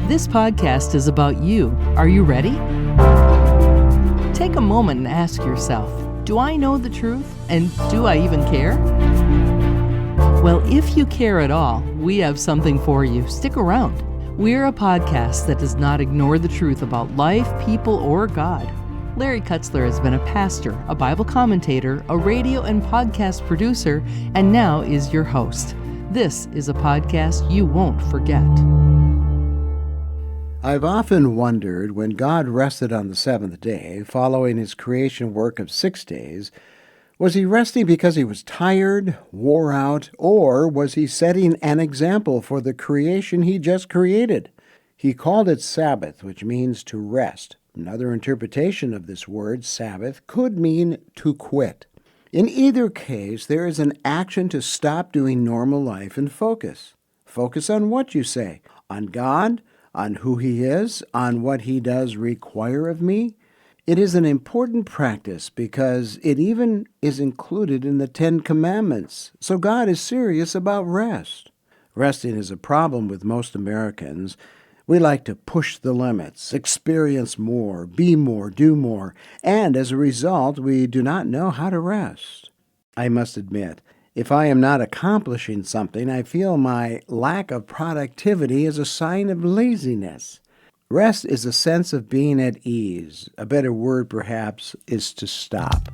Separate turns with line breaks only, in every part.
This podcast is about you. Are you ready? Take a moment and ask yourself, do I know the truth? And do I even care? Well, if you care at all, we have something for you. Stick around. We're a podcast that does not ignore the truth about life, people, or God. Larry Kutzler has been a pastor, a Bible commentator, a radio and podcast producer, and now is your host. This is a podcast you won't forget.
I've often wondered, when God rested on the seventh day, following his creation work of 6 days, was he resting because he was tired, wore out, or was he setting an example for the creation he just created? He called it Sabbath, which means to rest. Another interpretation of this word, Sabbath, could mean to quit. In either case, there is an action to stop doing normal life and focus. Focus on what you say, on God, on who he is, on what he does require of me. It is an important practice because it even is included in the 10 Commandments. So God is serious about rest. Resting is a problem with most Americans. We like to push the limits, experience more, be more, do more, and as a result, we do not know how to rest. I must admit, if I am not accomplishing something, I feel my lack of productivity is a sign of laziness. Rest is a sense of being at ease. A better word, perhaps, is to stop.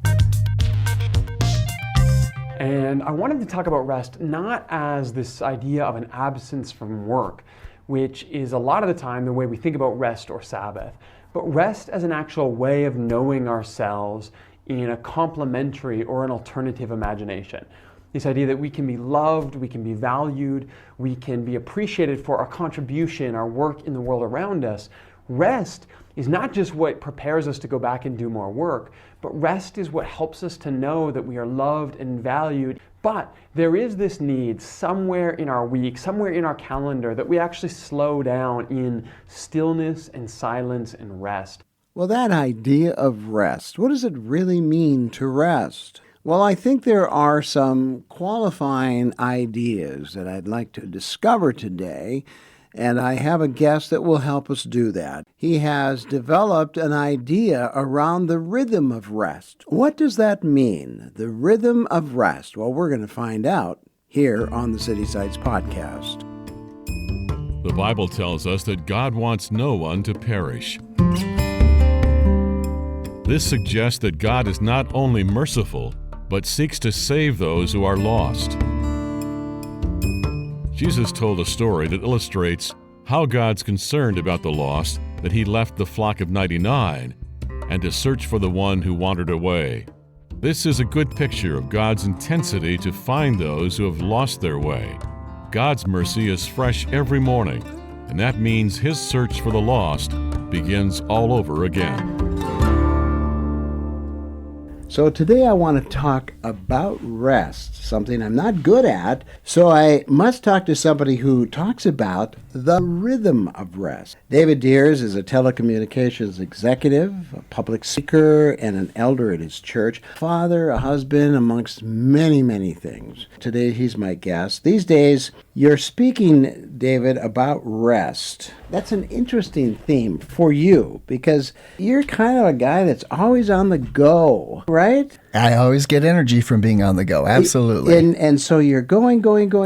And I wanted to talk about rest not as this idea of an absence from work, which is a lot of the time the way we think about rest or Sabbath, but rest as an actual way of knowing ourselves in a complementary or an alternative imagination. This idea that we can be loved, we can be valued, we can be appreciated for our contribution, our work in the world around us. Rest is not just what prepares us to go back and do more work, but rest is what helps us to know that we are loved and valued. But there is this need somewhere in our week, somewhere in our calendar, that we actually slow down in stillness and silence and rest.
Well, that idea of rest, what does it really mean to rest? Well, I think there are some qualifying ideas that I'd like to discover today, and I have a guest that will help us do that. He has developed an idea around the rhythm of rest. What does that mean, the rhythm of rest? Well, we're going to find out here on the City Sites podcast.
The Bible tells us that God wants no one to perish. This suggests that God is not only merciful, but seeks to save those who are lost. Jesus told a story that illustrates how God's concerned about the lost, that he left the flock of 99 and to search for the one who wandered away. This is a good picture of God's intensity to find those who have lost their way. God's mercy is fresh every morning, and that means his search for the lost begins all over again.
So today I want to talk about rest, something I'm not good at, so I must talk to somebody who talks about the rhythm of rest. David Diers is a telecommunications executive, a public speaker, and an elder at his church, father, a husband, amongst many, many things. Today he's my guest. These days, you're speaking, David, about rest. That's an interesting theme for you because you're kind of a guy that's always on the go, right?
I always get energy from being on the go, absolutely.
And so you're going.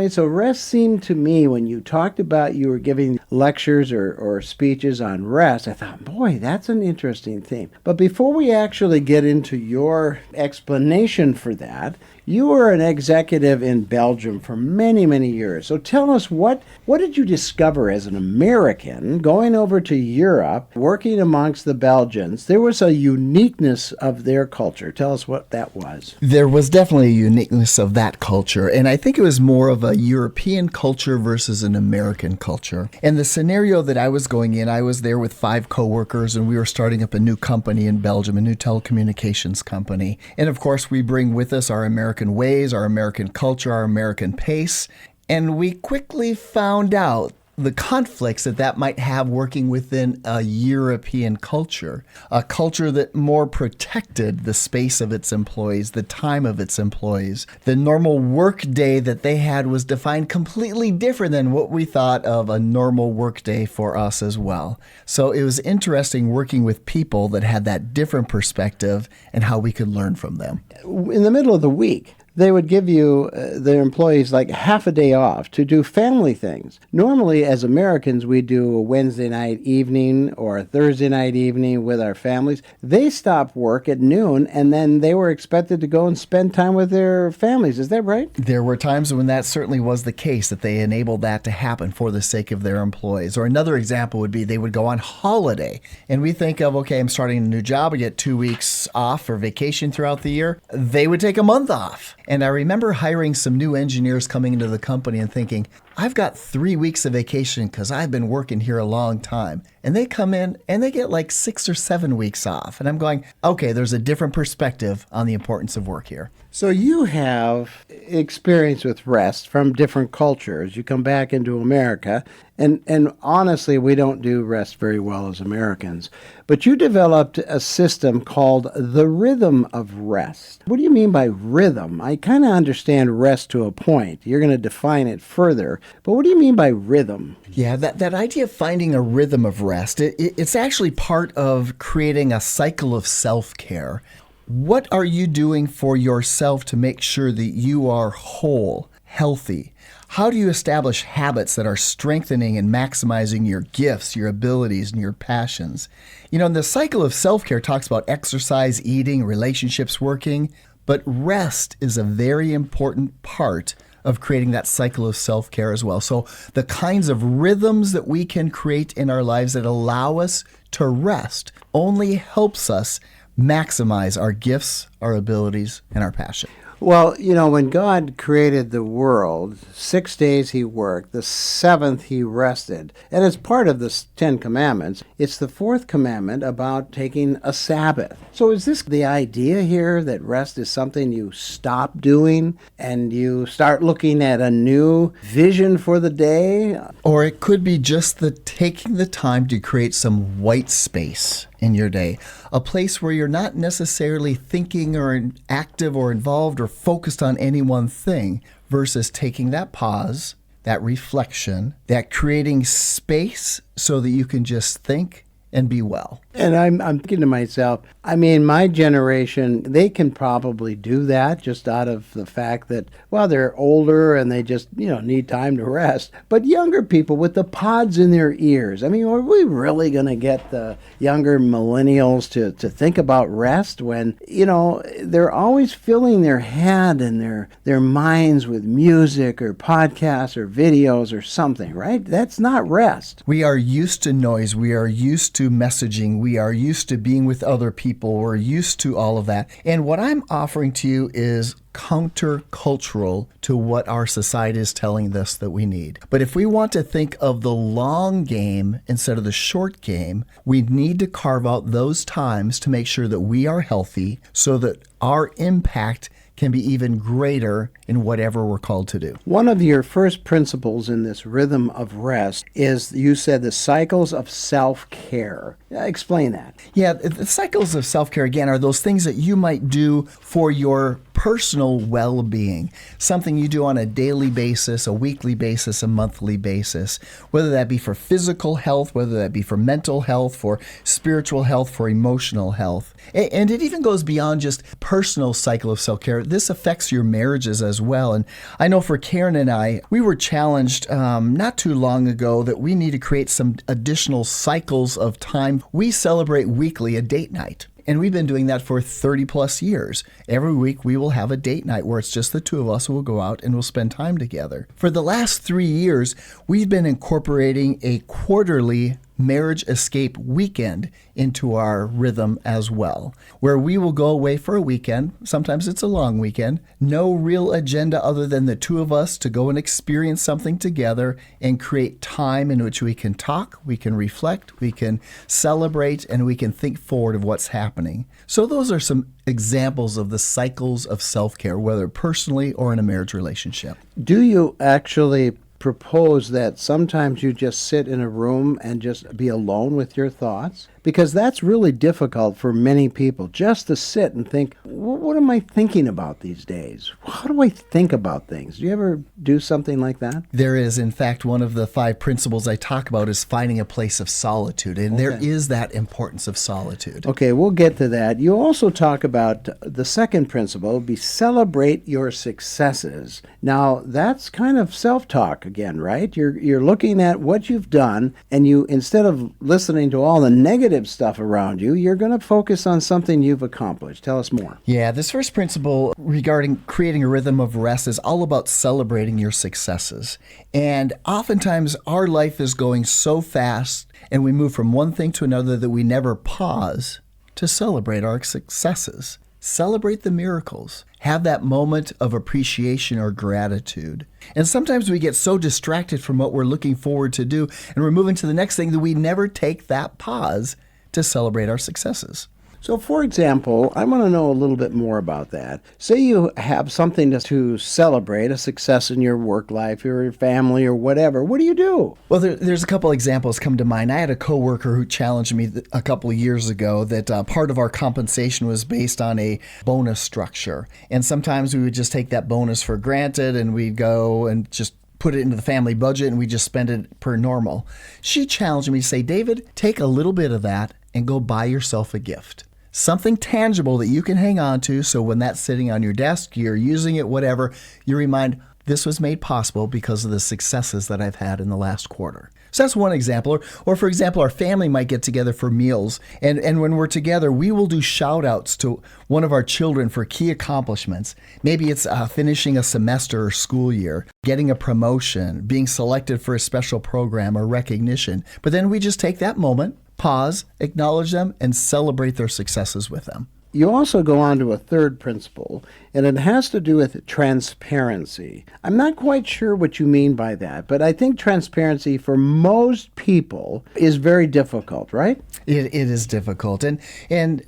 So rest seemed to me, when you talked about you were giving lectures or speeches on rest, I thought, boy, that's an interesting theme. But before we actually get into your explanation for that, you were an executive in Belgium for many, many years. So tell us, what did you discover as an American going over to Europe, working amongst the Belgians? There was a uniqueness of their culture. Tell us what that was.
There was definitely a uniqueness of that culture, and I think it was more of a European culture versus an American culture. And the scenario that I was going in, I was there with 5 coworkers, and we were starting up a new company in Belgium, a new telecommunications company. And of course, we bring with us our American ways, our American culture, our American pace. And we quickly found out the conflicts that might have working within a European culture, a culture that more protected the space of its employees, the time of its employees. The normal work day that they had was defined completely different than what we thought of a normal work day for us as well. So it was interesting working with people that had that different perspective and how we could learn from them.
In the middle of the week, they would give you, their employees, like half a day off to do family things. Normally, as Americans, we do a Wednesday night evening or a Thursday night evening with our families. They stopped work at noon, and then they were expected to go and spend time with their families. Is that right?
There were times when that certainly was the case, that they enabled that to happen for the sake of their employees. Or another example would be they would go on holiday. And we think of, okay, I'm starting a new job. I get 2 weeks off for vacation throughout the year. They would take a month off. And I remember hiring some new engineers coming into the company and thinking, I've got 3 weeks of vacation because I've been working here a long time. And they come in and they get like 6 or 7 weeks off. And I'm going, okay, there's a different perspective on the importance of work here.
So you have experience with rest from different cultures. You come back into America, and honestly, we don't do rest very well as Americans. But you developed a system called the rhythm of rest. What do you mean by rhythm? I kind of understand rest to a point. You're going to define it further. But what do you mean by rhythm?
Yeah, that idea of finding a rhythm of rest, it's actually part of creating a cycle of self-care. What are you doing for yourself to make sure that you are whole, healthy? How do you establish habits that are strengthening and maximizing your gifts, your abilities, and your passions? You know, the cycle of self-care talks about exercise, eating, relationships, working, but rest is a very important part of creating that cycle of self-care as well. So the kinds of rhythms that we can create in our lives that allow us to rest only helps us maximize our gifts, our abilities, and our passion.
Well, you know, when God created the world, 6 days he worked, the seventh he rested. And it's part of the Ten Commandments. It's the fourth commandment about taking a Sabbath. So is this the idea here, that rest is something you stop doing and you start looking at a new vision for the day?
Or it could be just taking the time to create some white space in your day, a place where you're not necessarily thinking or active or involved or focused on any one thing, versus taking that pause, that reflection, that creating space so that you can just think and be well.
And I'm thinking to myself, I mean, my generation, they can probably do that just out of the fact that, well, they're older and they just, need time to rest. But younger people with the pods in their ears, I mean, are we really going to get the younger millennials to think about rest when, they're always filling their head and their minds with music or podcasts or videos or something, right? That's not rest.
We are used to noise. We are used to messaging. We are used to being with other people. We're used to all of that. And what I'm offering to you is countercultural to what our society is telling us that we need. But if we want to think of the long game instead of the short game, we need to carve out those times to make sure that we are healthy so that our impact can be even greater in whatever we're called to do.
One of your first principles in this rhythm of rest is, you said, the cycles of self-care. Explain that.
Yeah, the cycles of self-care, again, are those things that you might do for your personal well-being, something you do on a daily basis, a weekly basis, a monthly basis, whether that be for physical health, whether that be for mental health, for spiritual health, for emotional health. And it even goes beyond just personal cycle of self-care. This affects your marriages as well. And I know for Karen and I, we were challenged not too long ago that we need to create some additional cycles of time. We celebrate weekly a date night. And we've been doing that for 30 plus years. Every week we will have a date night where it's just the two of us who will go out and we'll spend time together. For the last 3 years, we've been incorporating a quarterly marriage escape weekend into our rhythm as well, where we will go away for a weekend. Sometimes it's a long weekend. No real agenda other than the two of us to go and experience something together and create time in which we can talk, we can reflect, we can celebrate, and we can think forward of what's happening. So those are some examples of the cycles of self-care, whether personally or in a marriage relationship.
Do you actually propose that sometimes you just sit in a room and just be alone with your thoughts? Because that's really difficult for many people, just to sit and think, what am I thinking about these days? How do I think about things? Do you ever do something like that?
There is, in fact, one of the 5 principles I talk about is finding a place of solitude, and there is that importance of solitude.
Okay, we'll get to that. You also talk about the second principle, be celebrate your successes. Now, that's kind of self-talk again, right? You're looking at what you've done, and you, instead of listening to all the negative stuff around you, you're going to focus on something you've accomplished. Tell us more.
Yeah, this first principle regarding creating a rhythm of rest is all about celebrating your successes. And oftentimes our life is going so fast and we move from one thing to another that we never pause to celebrate our successes. Celebrate the miracles. Have that moment of appreciation or gratitude. And sometimes we get so distracted from what we're looking forward to do and we're moving to the next thing that we never take that pause to celebrate our successes.
So, for example, I want to know a little bit more about that. Say you have something to celebrate, a success in your work life or your family or whatever. What do you do?
Well, there's a couple examples come to mind. I had a coworker who challenged me a couple of years ago that part of our compensation was based on a bonus structure. And sometimes we would just take that bonus for granted and we'd go and just put it into the family budget and we just spend it per normal. She challenged me to say, David, take a little bit of that and go buy yourself a gift. Something tangible that you can hang on to, so when that's sitting on your desk, you're using it, whatever, you remind, this was made possible because of the successes that I've had in the last quarter. So that's one example. Or for example, our family might get together for meals. And when we're together, we will do shout outs to one of our children for key accomplishments. Maybe it's finishing a semester or school year, getting a promotion, being selected for a special program or recognition. But then we just take that moment, pause, acknowledge them, and celebrate their successes with them.
You also go on to a third principle, and it has to do with transparency. I'm not quite sure what you mean by that, but I think transparency for most people is very difficult, right?
It is difficult. And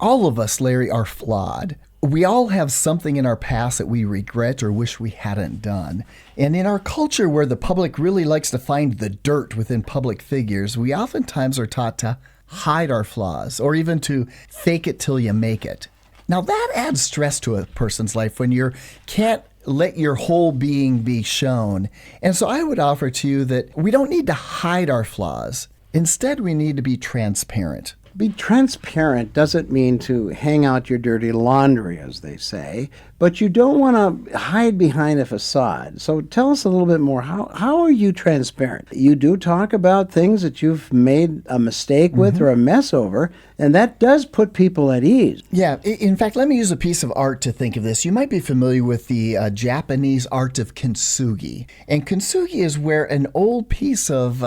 all of us, Larry, are flawed. We all have something in our past that we regret or wish we hadn't done. And in our culture where the public really likes to find the dirt within public figures, we oftentimes are taught to hide our flaws or even to fake it till you make it. Now that adds stress to a person's life when you can't let your whole being be shown. And so I would offer to you that we don't need to hide our flaws. Instead, we need to be transparent.
Be transparent doesn't mean to hang out your dirty laundry, as they say, but you don't want to hide behind a facade. So tell us a little bit more. How are you transparent? You do talk about things that you've made a mistake with or a mess over, and that does put people at ease.
Yeah. In fact, let me use a piece of art to think of this. You might be familiar with the Japanese art of kintsugi. And kintsugi is where an old piece of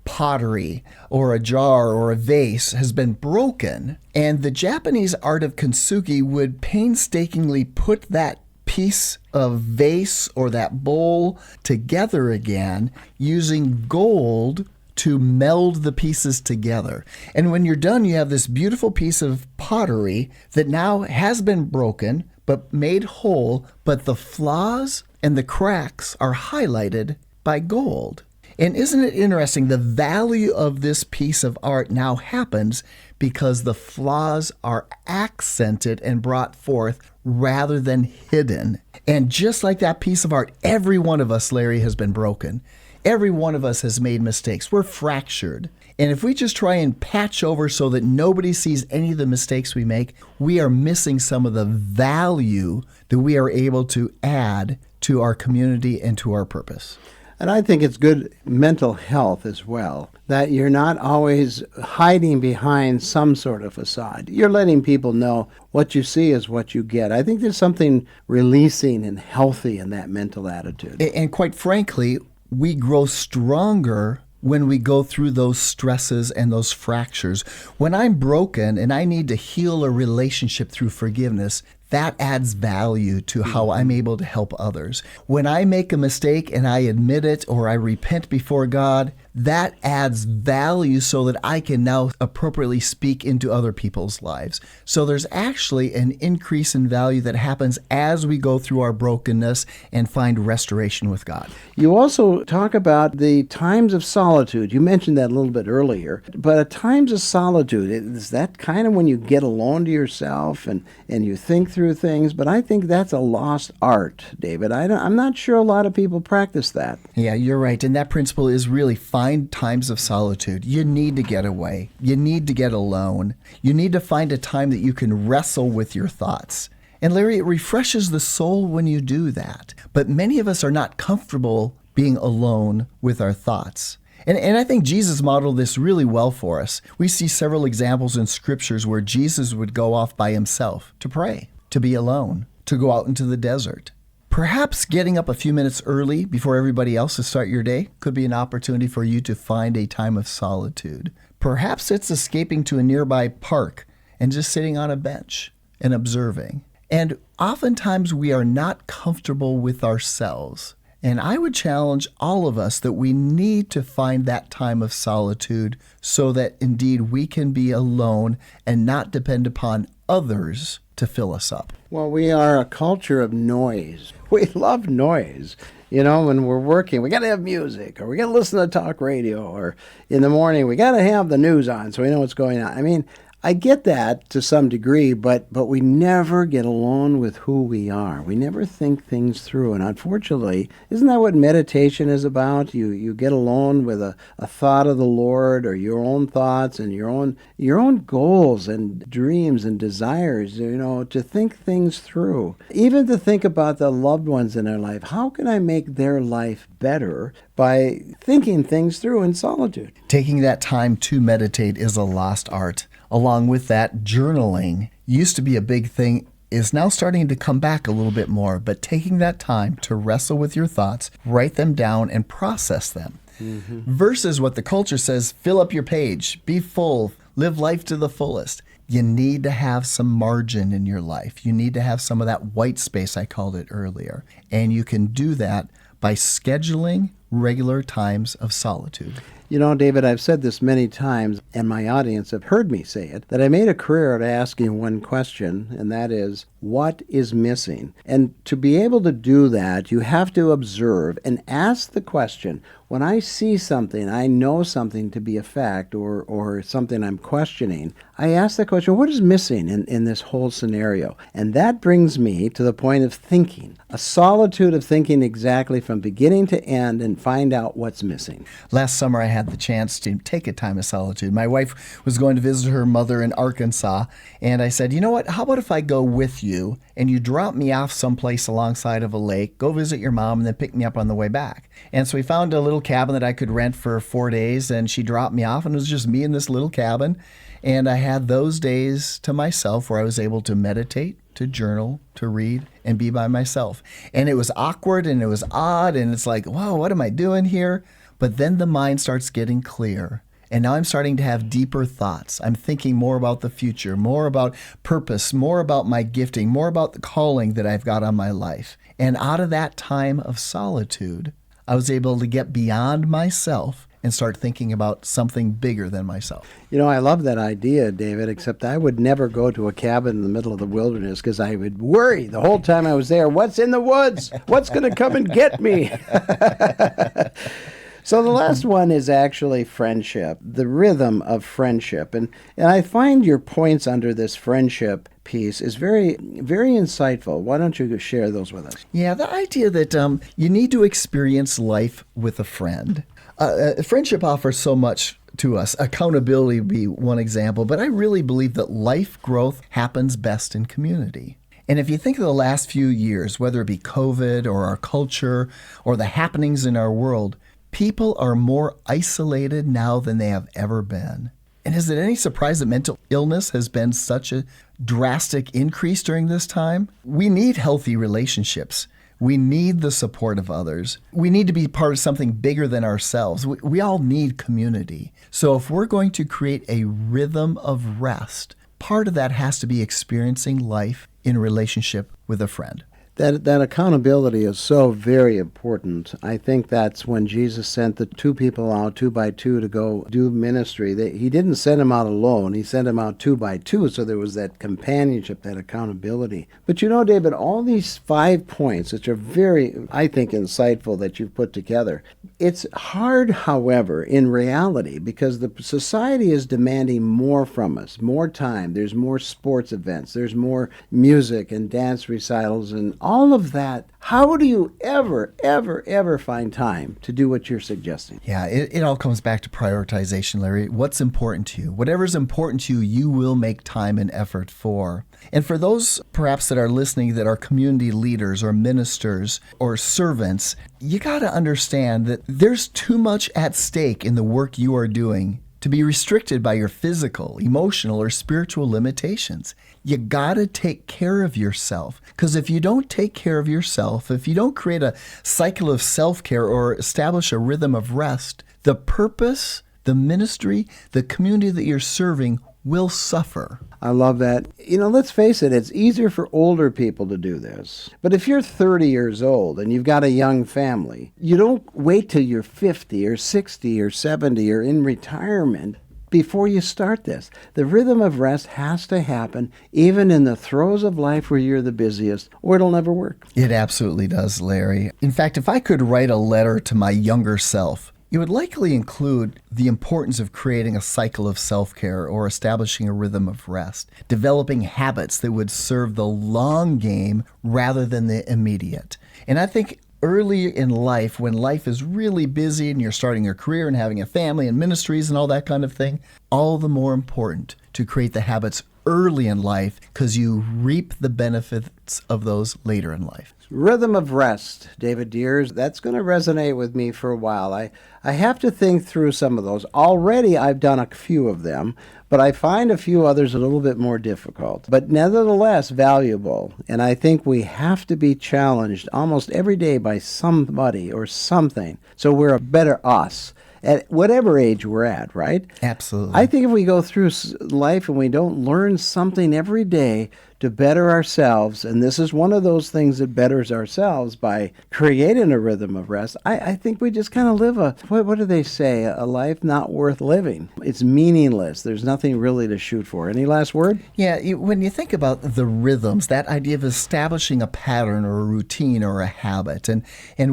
pottery or a jar or a vase has been broken, and the Japanese art of kintsugi would painstakingly put that piece of vase or that bowl together again using gold to meld the pieces together. And when you're done, you have this beautiful piece of pottery that now has been broken but made whole, but the flaws and the cracks are highlighted by gold. And isn't it interesting, the value of this piece of art now happens because the flaws are accented and brought forth rather than hidden. And just like that piece of art, every one of us, Larry, has been broken. Every one of us has made mistakes. We're fractured. And if we just try and patch over so that nobody sees any of the mistakes we make, we are missing some of the value that we are able to add to our community and to our purpose.
And I think it's good mental health as well, that you're not always hiding behind some sort of facade. You're letting people know what you see is what you get. I think there's something releasing and healthy in that mental attitude.
And quite frankly, we grow stronger when we go through those stresses and those fractures. When I'm broken and I need to heal a relationship through forgiveness, that adds value to how I'm able to help others. When I make a mistake and I admit it or I repent before God, that adds value so that I can now appropriately speak into other people's lives. So there's actually an increase in value that happens as we go through our brokenness and find restoration with God.
You also talk about the times of solitude. You mentioned that a little bit earlier. But at times of solitude, is that kind of when you get alone to yourself and you think through things? But I think that's a lost art, David. I'm not sure a lot of people practice that.
Yeah, you're right. And that principle is really find times of solitude. You need to get away. You need to get alone. You need to find a time that you can wrestle with your thoughts. And Larry, it refreshes the soul when you do that. But many of us are not comfortable being alone with our thoughts. And I think Jesus modeled this really well for us. We see several examples in scriptures where Jesus would go off by himself to pray, to be alone, to go out into the desert. Perhaps getting up a few minutes early before everybody else to start your day could be an opportunity for you to find a time of solitude. Perhaps it's escaping to a nearby park and just sitting on a bench and observing. And oftentimes we are not comfortable with ourselves. And I would challenge all of us that we need to find that time of solitude so that indeed we can be alone and not depend upon others to fill us up.
Well, we are a culture of noise. We love noise. You know, when we're working, we got to have music, or we got to listen to talk radio, or in the morning, we got to have the news on so we know what's going on. I mean, I get that to some degree, but we never get alone with who we are. We never think things through. And unfortunately, isn't that what meditation is about? You get alone with a thought of the Lord, or your own thoughts and your own goals and dreams and desires, you know, to think things through. Even to think about the loved ones in our life. How can I make their life better by thinking things through in solitude?
Taking that time to meditate is a lost art. Along with that, journaling used to be a big thing, is now starting to come back a little bit more, but taking that time to wrestle with your thoughts, write them down, and process them. Versus what the culture says, fill up your page, be full, live life to the fullest. You need to have some margin in your life. You need to have some of that white space, I called it earlier. And you can do that by scheduling regular times of solitude.
You know, David, I've said this many times, and my audience have heard me say it, that I made a career out of asking one question, and that is, what is missing? And to be able to do that, you have to observe and ask the question, when I see something, I know something to be a fact or something I'm questioning, I ask the question, what is missing in this whole scenario? And that brings me to the point of thinking, a solitude of thinking exactly from beginning to end and find out what's missing.
Last summer, I had the chance to take a time of solitude. My wife was going to visit her mother in Arkansas, and I said, you know what, how about if I go with you and you drop me off someplace alongside of a lake, go visit your mom, and then pick me up on the way back? And so we found a little cabin that I could rent for 4 days, and she dropped me off, and it was just me in this little cabin. And I had those days to myself where I was able to meditate, to journal, to read, and be by myself. And it was awkward, and it was odd, and it's like, whoa, what am I doing here? But then the mind starts getting clear. And now I'm starting to have deeper thoughts. I'm thinking more about the future, more about purpose, more about my gifting, more about the calling that I've got on my life. And out of that time of solitude, I was able to get beyond myself and start thinking about something bigger than myself.
You know, I love that idea, David, except I would never go to a cabin in the middle of the wilderness because I would worry the whole time I was there, what's in the woods? What's going to come and get me? So the last one is actually friendship, the rhythm of friendship. And I find your points under this friendship piece is very, very insightful. Why don't you share those with us?
Yeah, the idea that you need to experience life with a friend. Friendship offers so much to us. Accountability would be one example, but I really believe that life growth happens best in community. And if you think of the last few years, whether it be COVID or our culture or the happenings in our world, people are more isolated now than they have ever been. And is it any surprise that mental illness has been such a drastic increase during this time? We need healthy relationships. We need the support of others. We need to be part of something bigger than ourselves. We all need community. So if we're going to create a rhythm of rest, part of that has to be experiencing life in relationship with a friend.
That accountability is so very important. I think that's when Jesus sent the two people out, 2 by 2, to go do ministry. He didn't send them out alone. He sent them out 2 by 2, so there was that companionship, that accountability. But you know, David, all these 5 points, which are very, I think, insightful that you've put together, it's hard, however, in reality, because the society is demanding more from us, more time. There's more sports events. There's more music and dance recitals and all of that. How do you ever find time to do what you're suggesting?
Yeah, it all comes back to prioritization, Larry. What's important to you? Whatever's important to you, you will make time and effort for. And for those perhaps that are listening that are community leaders or ministers or servants, you got to understand that there's too much at stake in the work you are doing to be restricted by your physical, emotional, or spiritual limitations. You gotta take care of yourself. Because if you don't take care of yourself, if you don't create a cycle of self-care or establish a rhythm of rest, the purpose, the ministry, the community that you're serving will suffer.
I love that. You know, let's face it, it's easier for older people to do this. But if you're 30 years old and you've got a young family, you don't wait till you're 50 or 60 or 70 or in retirement before you start this. The rhythm of rest has to happen even in the throes of life where you're the busiest, or it'll never work.
It absolutely does, Larry. In fact, if I could write a letter to my younger self, it would likely include the importance of creating a cycle of self-care or establishing a rhythm of rest, developing habits that would serve the long game rather than the immediate. And I think early in life, when life is really busy and you're starting your career and having a family and ministries and all that kind of thing, all the more important to create the habits early in life because you reap the benefits of those later in life.
Rhythm of rest, David Diers, that's going to resonate with me for a while. I have to think through some of those. Already I've done a few of them, but I find a few others a little bit more difficult, but nevertheless valuable. And I think we have to be challenged almost every day by somebody or something so we're a better us at whatever age we're at, right?
Absolutely.
I think if we go through life and we don't learn something every day to better ourselves, and this is one of those things that betters ourselves by creating a rhythm of rest, I think we just kind of live what do they say, a life not worth living. It's meaningless. There's nothing really to shoot for. Any last word?
Yeah, when you think about the rhythms, that idea of establishing a pattern or a routine or a habit, and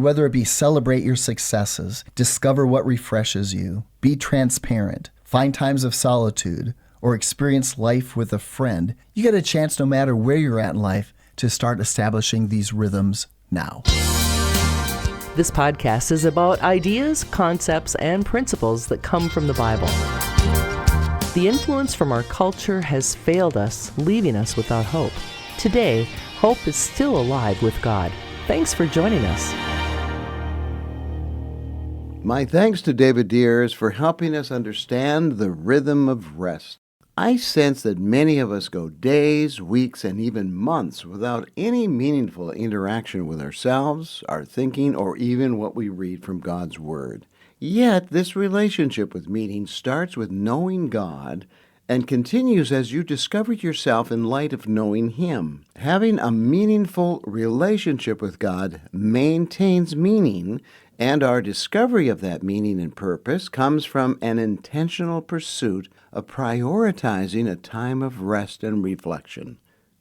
whether it be celebrate your successes, discover what refreshes you, be transparent, find times of solitude, or experience life with a friend, you get a chance no matter where you're at in life to start establishing these rhythms now.
This podcast is about ideas, concepts, and principles that come from the Bible. The influence from our culture has failed us, leaving us without hope. Today, hope is still alive with God. Thanks for joining us.
My thanks to David Diers for helping us understand the rhythm of rest. I sense that many of us go days, weeks, and even months without any meaningful interaction with ourselves, our thinking, or even what we read from God's Word. Yet, this relationship with meaning starts with knowing God and continues as you discover yourself in light of knowing Him. Having a meaningful relationship with God maintains meaning, and our discovery of that meaning and purpose comes from an intentional pursuit of prioritizing a time of rest and reflection.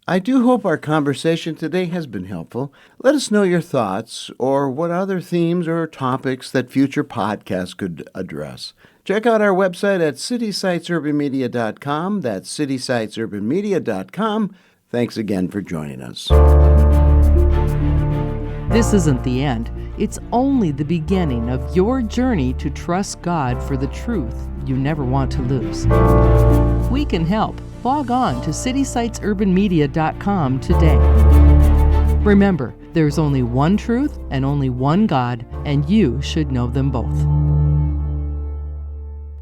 I do hope our conversation today has been helpful. Let us know your thoughts or what other themes or topics that future podcasts could address. Check out our website at citysitesurbanmedia.com. That's citysitesurbanmedia.com. Thanks again for joining us.
This isn't the end. It's only the beginning of your journey to trust God for the truth you never want to lose. We can help. Log on to citysitesurbanmedia.com today. Remember, there's only one truth and only one God, and you should know them both.